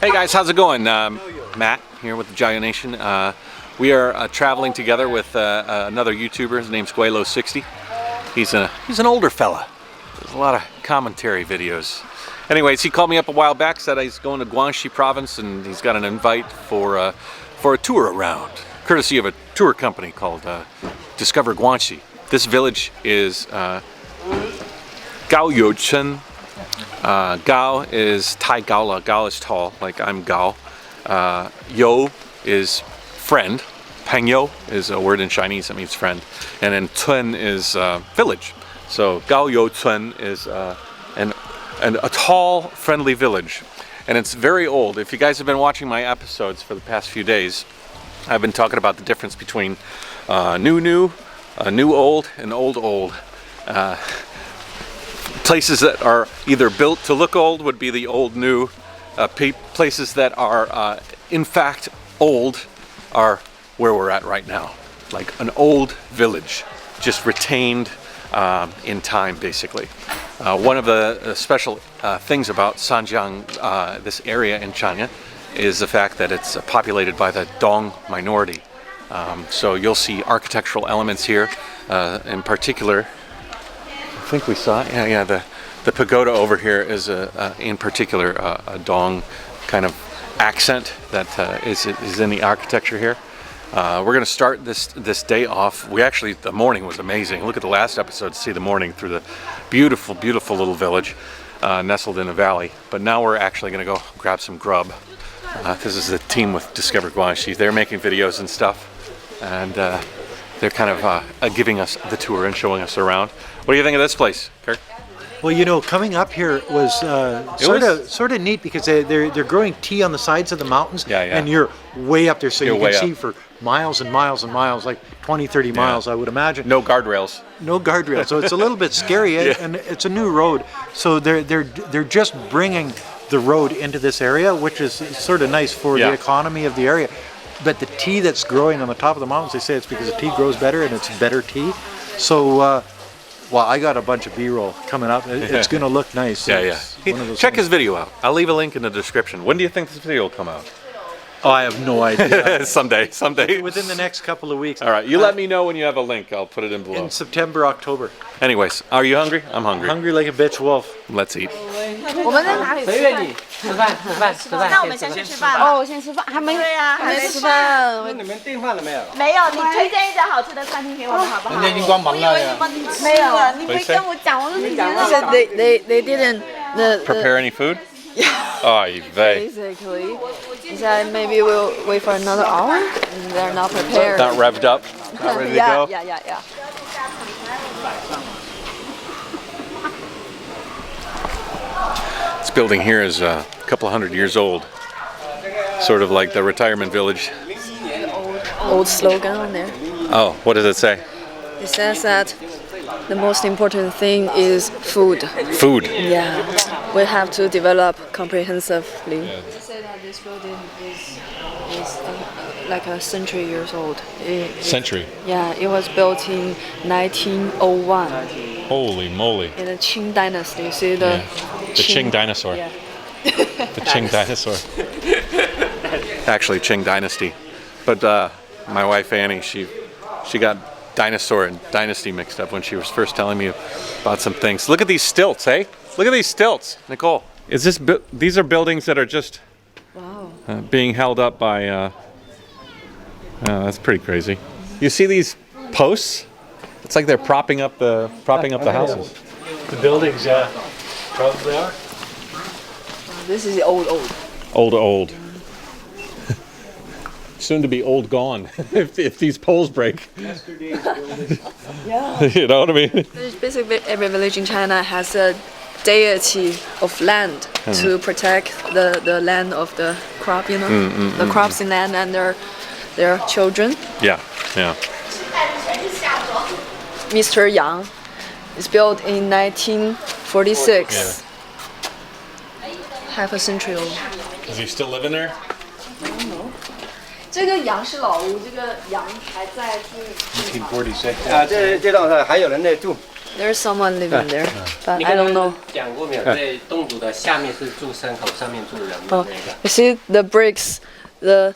Hey guys, how's it going? Matt here with the JaYoe Nation. We are traveling together with another YouTuber. His name's Gweilo60. He's an older fella. There's a lot of commentary videos. Anyways, he called me up a while back, said he's going to Guangxi province and he's got an invite for a tour around, courtesy of a tour company called Discover Guangxi. This village is Gao You Village. Gao is Tai Gao. Gao is tall, like I'm Gao. Yo is friend. Pengyo is a word in Chinese that means friend. And then Cun is village. So Gao You Village is a tall, friendly village. And it's very old. If you guys have been watching my episodes for the past few days, I've been talking about the difference between new old, and old. Places that are either built to look old would be the old new. Places that are in fact old are where we're at right now. Like an old village, just retained in time basically. One of the special things about Sanjiang, this area in China, is the fact that it's populated by the Dong minority. So you'll see architectural elements here, in particular. I think we saw, the pagoda over here is in particular a Dong kind of accent that is in the architecture here. We're going to start this day off. The morning was amazing. Look at the last episode to see the morning through the beautiful little village nestled in a valley. But now we're actually going to go grab some grub. This is the team with Discover Guangxi. They're making videos and stuff, and they're kind of giving us the tour and showing us around. What do you think of this place, Kirk? Well, you know, coming up here was sort of neat because they're growing tea on the sides of the mountains, and you're way up there, so you can see for miles and miles and miles, like 20, 30 miles, I would imagine. No guardrails. No guardrails, so it's a little bit scary, and it's a new road. So they're just bringing the road into this area, which is sort of nice for the economy of the area. But the tea that's growing on the top of the mountains, they say it's because the tea grows better and it's better tea. So. Well, I got a bunch of B-roll coming up. It's going to look nice. Check his video out. I'll leave a link in the description. When do you think this video will come out? Oh, I have no idea. Someday. Within the next couple of weeks. All right, you let me know when you have a link. I'll put it in below. In September, October. Anyways, are you hungry? I'm hungry. Hungry like a bitch wolf. Let's eat. 我们在哪里吃饭？那我们先去吃饭。哦，我先吃饭，还没吃饭。那你们订饭了没有？没有，你推荐一家好吃的餐厅给我们好不好？人家已经关门了。没有，你没跟我讲，我都没讲。They didn't prepare any food? Oy vey. Basically, he said maybe we'll wait for another hour, and they're not prepared. Not revved up. Not ready to go. Yeah. This building here is a couple hundred years old. Sort of like the retirement village. Old slogan on there. Oh, what does it say? It says that the most important thing is food. Food. Yeah, we have to develop comprehensively. They say that this building is like a century years old. Century? Yeah, it was built in 1901. Holy moly. In the Qing dynasty. See the Qing dinosaur. Yeah. The Qing dinosaur. Actually, Qing dynasty. But my wife Annie, she got dinosaur and dynasty mixed up when she was first telling me about some things. Look at these stilts, eh? Look at these stilts, Nicole. These are buildings that are just being held up by. That's pretty crazy. You see these posts? It's like they're propping up the houses. The buildings, probably are. This is old. Old. Soon to be old gone if these poles break. Yeah. You know what I mean? Basically, every village in China has a deity of land to protect the land of the crop. You know, the crops in land and their children. Yeah. Mr. Yang is built in 1946. Half a century old. Is he still living there? 这个羊是老屋，这个羊还在是。1946. 这栋还有人在住。There's someone living there, but I don't know. 讲过没有？在洞主的下面是住山口，上面住人的那 Oh, 个。 you see the bricks, the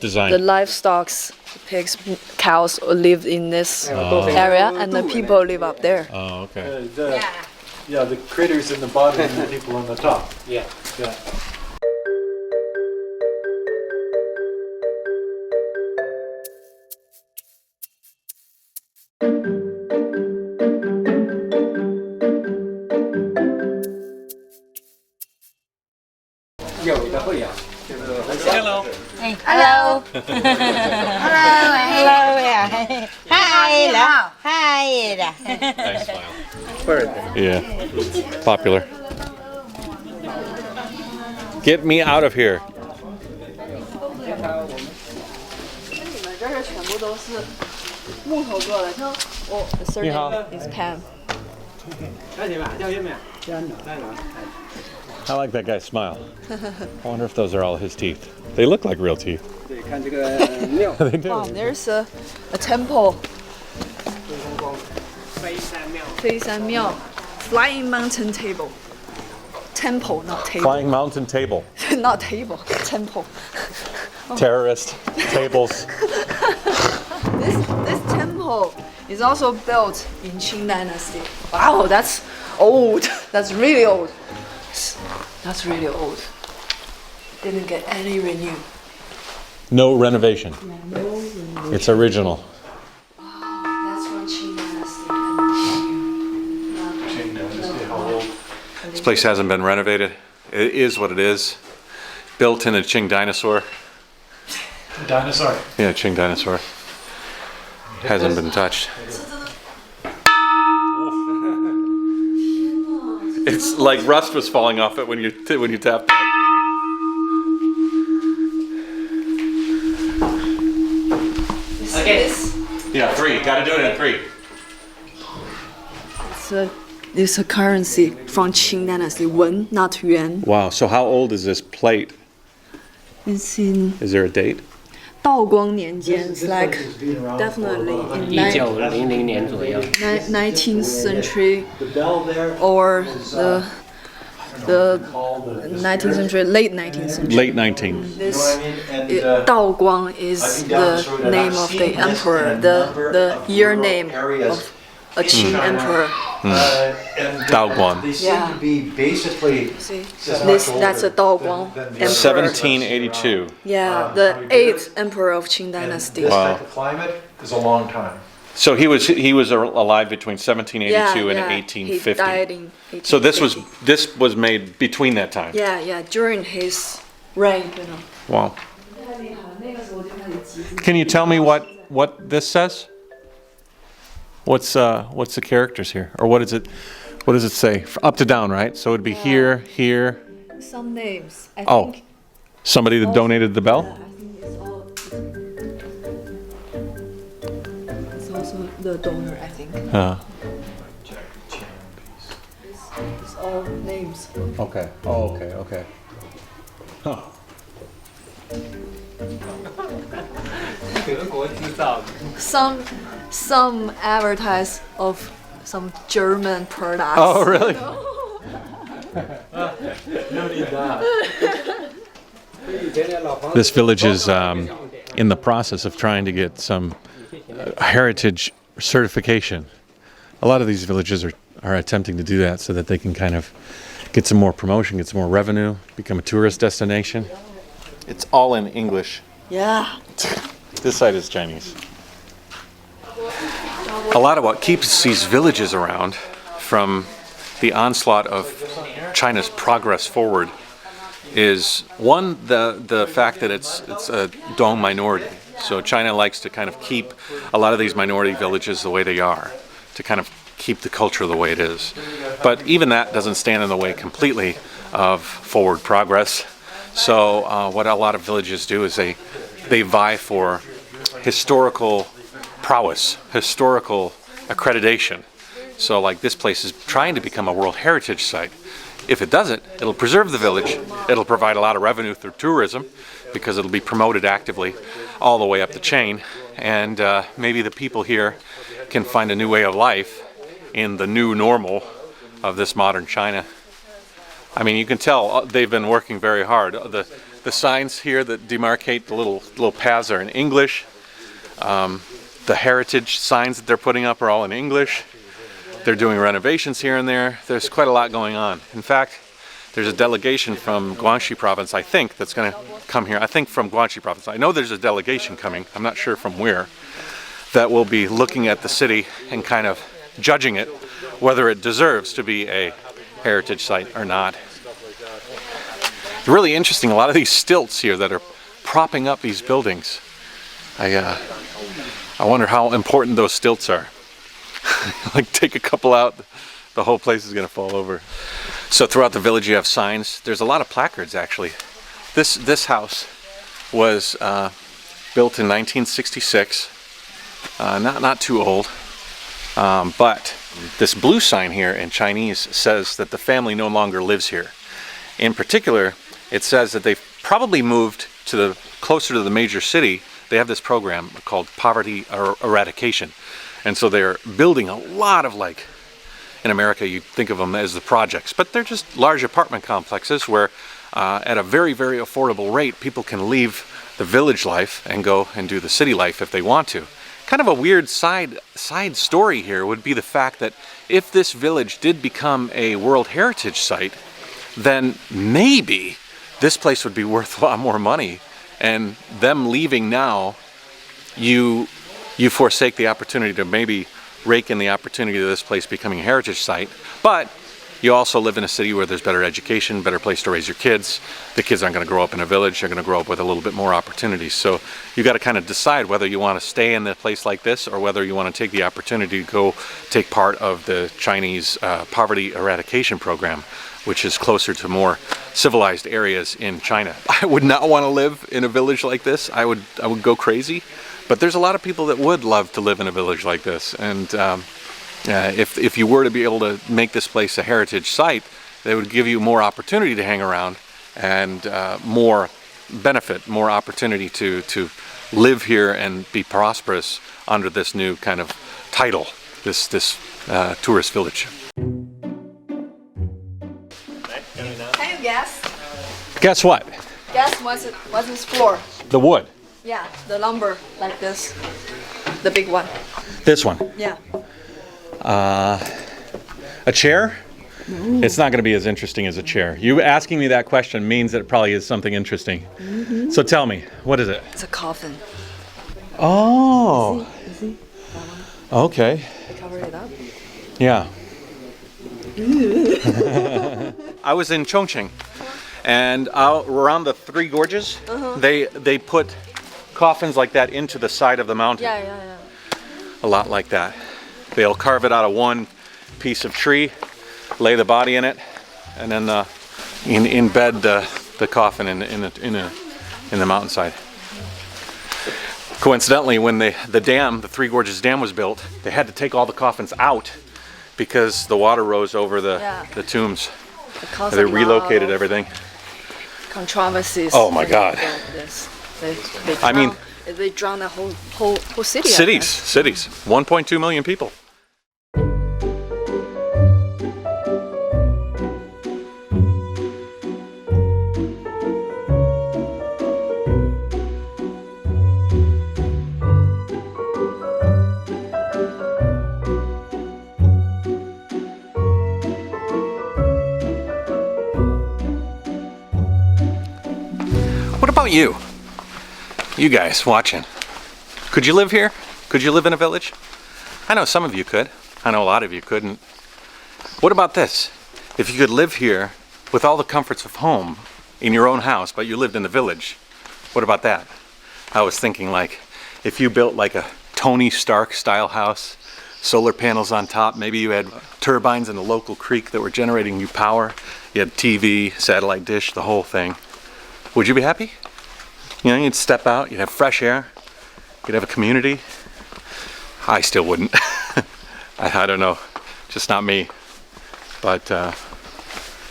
Design. livestocks, pigs, cows live in this area, and the people live up there. Oh, okay. Yeah, the critters in the bottom and the people on the top. Yeah. Yeah. Hello. Hello. Hello. Yeah. Hi. Hi. Nice smile. Yeah. Popular. Get me out of here. 这儿全部都是木头做的。Oh, the surname is Pan. I like that guy's smile. I wonder if those are all his teeth. They look like real teeth. They do. Wow, there's a temple. 飞山庙 Flying Mountain Table. Temple, not table. Flying mountain table. Not table, temple. Terrorist tables. This temple is also built in Qing Dynasty. Wow, that's old. That's really old. That's really old. Didn't get any renew. No renovation. It's original. That's from Qing Dynasty. This place hasn't been renovated. It is what it is. Built in a Qing dinosaur. Dinosaur. Yeah, Qing dinosaur. Hasn't been touched. It's like rust was falling off it when you tapped it. Okay. Yeah, 3. Got to do it in 3. It's a currency from Qing Dynasty. Wen, not yuan. Wow. So how old is this plate? It's in Is there a date? 道光年间. It's like definitely in 1900年左右。 19th century The bell there or is, the 19th century, late 19th century. Late 19. This And Dao Guang is the name of the emperor, the year name of a Qing emperor. Dao Guan. They seem to be basically See, much that's a older Dao Guang than the emperor. 1782. Yeah, the 8th emperor of Qing Dynasty. This Wow. type of climate is a long time. So he was alive between 1782 Yeah, and yeah. 1850. He died in 1850. So this was made between that time. Yeah, during his reign, you know. Wow. Can you tell me what this says? What's the characters here, or what is it? What does it say? Up to down, right? So it'd be here, here. Some names. I Oh, think. somebody that donated the I bell. think it's also the donor. I think it's all names. Okay. Oh, okay. Huh. 德国制造。 Some advertise of some German products. Oh, really? This village is in the process of trying to get some heritage certification. A lot of these villages are attempting to do that so that they can kind of get some more promotion, get some more revenue, become a tourist destination. It's all in English. Yeah. This side is Chinese. A lot of what keeps these villages around from the onslaught of China's progress forward is one, the fact that it's a Dong minority. So China likes to kind of keep a lot of these minority villages the way they are, to kind of keep the culture the way it is. But even that doesn't stand in the way completely of forward progress. So what a lot of villages do is they vie for historical prowess, historical accreditation. So like this place is trying to become a World Heritage Site. If it doesn't, it'll preserve the village, it'll provide a lot of revenue through tourism because it'll be promoted actively all the way up the chain, and maybe the people here can find a new way of life in the new normal of this modern China. I mean, you can tell they've been working very hard. The signs here that demarcate the little paths are in English. The heritage signs that they're putting up are all in English. They're doing renovations here and there. There's quite a lot going on. In fact, there's a delegation from Guangxi province, I think, that's going to come here. I think from Guangxi province. I know there's a delegation coming. I'm not sure from where. That will be looking at the city and kind of judging it, whether it deserves to be a heritage site or not. It's really interesting. A lot of these stilts here that are propping up these buildings. I wonder how important those stilts are. Like, take a couple out, the whole place is going to fall over. So throughout the village you have signs. There's a lot of placards actually. This house was built in 1966. Not too old. But this blue sign here in Chinese says that the family no longer lives here. In particular, it says that they've probably moved to closer to the major city. They have this program called poverty eradication. And so they're building a lot of, like, in America you think of them as the projects, but they're just large apartment complexes where at a very, very affordable rate people can leave the village life and go and do the city life if they want to. Kind of a weird side story here would be the fact that if this village did become a World Heritage Site, then maybe this place would be worth a lot more money, and them leaving now, you forsake the opportunity to maybe rake in the opportunity of this place becoming a heritage site. But you also live in a city where there's better education, better place to raise your kids. The kids aren't going to grow up in a village, they're going to grow up with a little bit more opportunities. So you got to kind of decide whether you want to stay in a place like this or whether you want to take the opportunity to go take part of the Chinese poverty eradication program, which is closer to more civilized areas in China. I would not want to live in a village like this. I would go crazy. But there's a lot of people that would love to live in a village like this. And if you were to be able to make this place a heritage site, they would give you more opportunity to hang around and more benefit, more opportunity to live here and be prosperous under this new kind of title, this tourist village. Can you guess? Guess what? Guess what's this for? The wood. Yeah, the lumber, like this. The big one. This one. Yeah. A chair? No. It's not going to be as interesting as a chair. You asking me that question means that it probably is something interesting. Mm-hmm. So tell me, what is it? It's a coffin. Oh. You see? Okay. I covered it up. Yeah. I was in Chongqing, and around the Three Gorges, they put coffins like that into the side of the mountain. Yeah. A lot like that. They'll carve it out of one piece of tree, lay the body in it, and then embed the coffin in the mountainside. Coincidentally, when the Three Gorges Dam was built, they had to take all the coffins out because the water rose over the tombs. They relocated everything. Controversies. Oh my God. They drowned the whole city. Cities. 1.2 million people. What about you? You guys watching, could you live here? Could you live in a village? I know some of you could. I know a lot of you couldn't. What about this? If you could live here with all the comforts of home in your own house, but you lived in the village, what about that? I was thinking, like, if you built like a Tony Stark style house, solar panels on top, maybe you had turbines in the local creek that were generating you power, you had TV, satellite dish, the whole thing. Would you be happy? You know, you'd step out, you'd have fresh air, you'd have a community. I still wouldn't. I don't know, just not me. But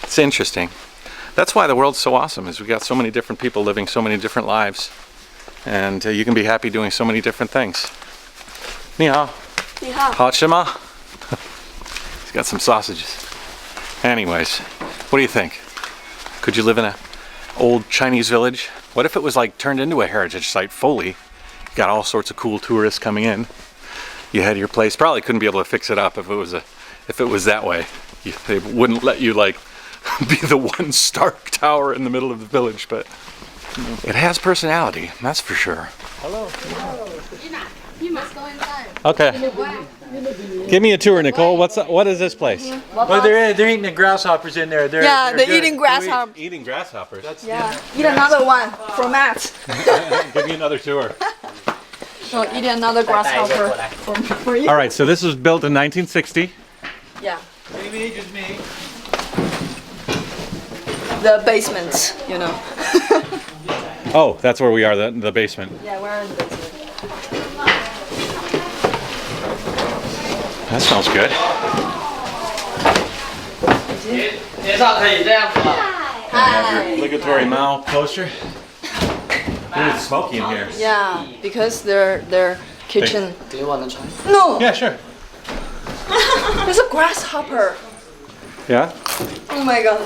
it's interesting. That's why the world's so awesome, is we got so many different people living so many different lives. And you can be happy doing so many different things. 你好. 你好. 好吃吗? He's got some sausages. Anyways, what do you think? Could you live in an old Chinese village? What if it was like turned into a heritage site fully? You got all sorts of cool tourists coming in. You had your place. Probably couldn't be able to fix it up if it was that way. They wouldn't let you like be the one stark tower in the middle of the village, but it has personality, that's for sure. Hello. You must go inside. Okay. Give me a tour, Nicole. What is this place? Well, they're eating the grasshoppers in there. They're They're good. eating grasshoppers. Eating grasshoppers. Yeah. Eat another one from Matt. Give me another tour. No, eat another grasshopper for you. All right, so this was built in 1960. Yeah. Maybe just me. The basement, you know. Oh, that's where we are, the basement. Yeah, we're in the basement. That smells good. 介绍可以这样子吗？ Obligatory Mao poster. Ooh, it's smoky in here. Yeah, because their kitchen. Do you want to try? No, Yeah, sure. there's a grasshopper. Yeah, Oh my god.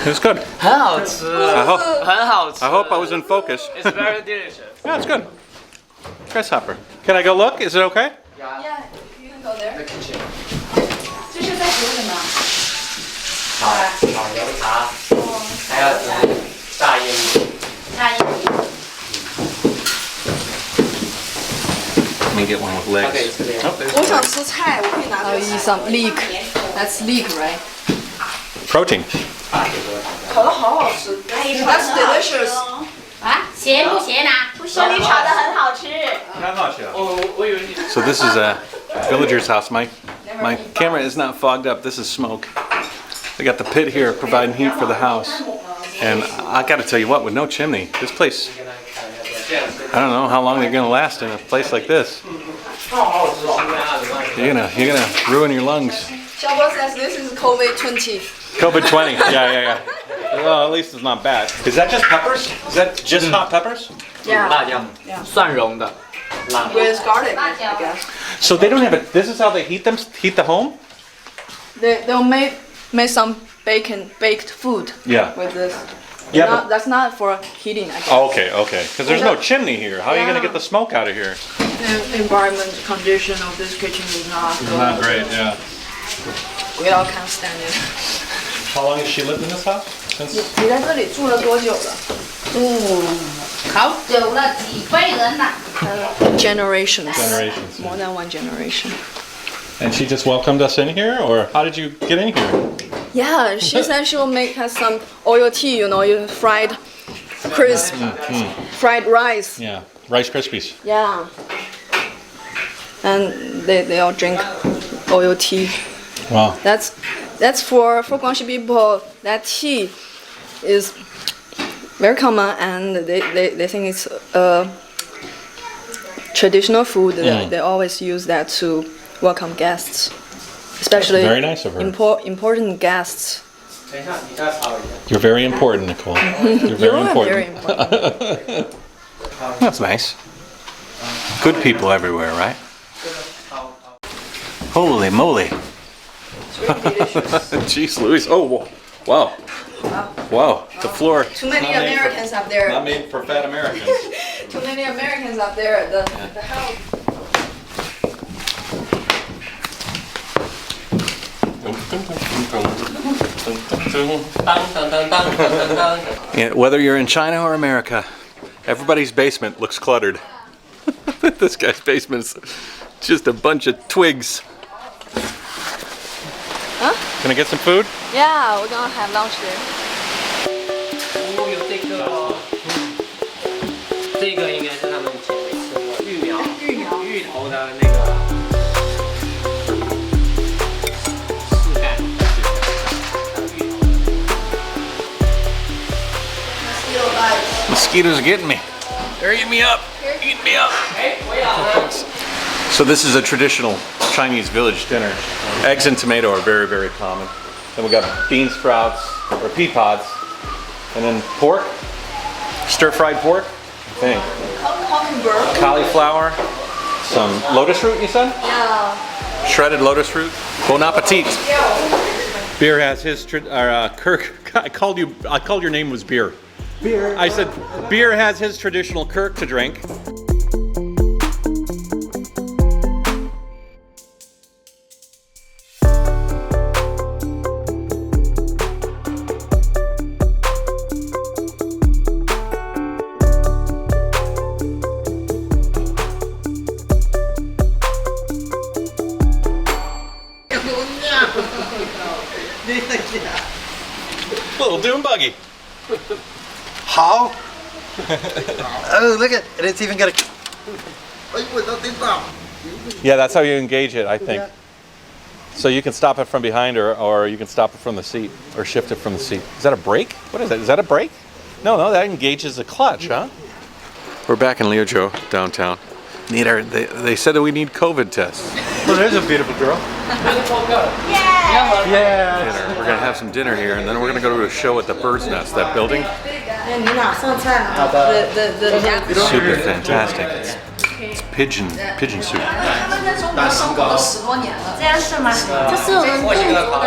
it's good. 很好吃， 很好吃。 I hope I was in focus. It's very delicious. Yeah, it's good. Grasshopper. Can I go look? Is it okay? Yeah, you can go there. 这是在煮什么？炒油茶，还有炸烟米。大烟米。 Let me get one with 它可以 legs. 吃点。 我想吃菜，我可以拿。I'll eat some leek. That's leek, right? Protein. 烤的好好吃。That's delicious. 啊，咸不咸呐？不咸，你炒的很好吃。我以为你。 So this is a villager's house. My camera is not fogged up. This is smoke. They got the pit here providing heat for the house. And I gotta tell you what, with no chimney, this place, I don't know how long they're gonna last in a place like this. You're gonna ruin your lungs. Xiaobo says this is COVID-20. COVID-20. Yeah. Well, at least it's not bad. Is that just peppers? Is that just hot peppers? 辣椒，蒜蓉的辣。 With garlic, I guess. So they don't have it. This is how they heat the home? They'll make some baked food. Yeah. With this. Yeah, but- That's not for heating, I guess. Oh, okay. Because there's no chimney here. How are you gonna get the smoke out of here? The environment condition of this kitchen is not good. Not great. Yeah. We all can't stand it. How long has she lived in this house? Since. 你在这里住了多久了？好久了，几辈人了。 Generations. Generations. More than one generation. And she just welcomed us in here, or how did you get in here? Yeah, she said she'll make us some oil tea, you fried crisp, fried rice. Yeah, Rice Krispies. Yeah. And they all drink oil tea. Wow. That's for Guangxi people. That tea is very common, and they think it's a traditional food. They always use that to welcome guests, especially Very nice of her. important guests. 等一下，你再炒一下。 You're very important, Nicole. You're very You're important. very important. That's nice. Good people everywhere, right? Holy moly. It's really delicious. Jeez Louise. Oh, wow. Wow. The floor. Too many Americans up there. Not made for fat Americans. Too many Americans up there. The house. Yeah, whether you're in China or America, everybody's basement looks cluttered. This guy's basement's just a bunch of twigs. Huh? Can I get some food? Yeah, we're gonna have lunch there. 哦，有这个哦。这个应该是他们以前没吃过芋苗，芋头的那个柿干，Mosquitoes are getting me. They're eating me up. Eating me up. 哎，我要。 So this is a traditional Chinese village dinner. Eggs and tomato are very, very common. Then we got bean sprouts or pea pods, and then pork, stir-fried pork, I think. Cucumber. Cauliflower, some lotus root. You said? Yeah. shredded lotus root. Bon appetit. Beer has his Kirk. I called your name was Beer. Beer. I said Beer has his traditional Kirk to drink. Little dune buggy. How? Oh, look at it. It's even got a... Yeah, that's how you engage it, I think. So you can stop it from behind or you can stop it from the seat or shift it from the seat. Is that a brake? What is that? Is that a brake? No, that engages the clutch, huh? We're back in Liuzhou, downtown. They said that we need COVID tests. Well, there's a beautiful girl. Yeah. Dinner. We're gonna have some dinner here, and then we're gonna go to a show at the Bird's Nest, that building. The Soup is fantastic. It's pigeon soup. 10多年了，这样是吗？这是我们印度的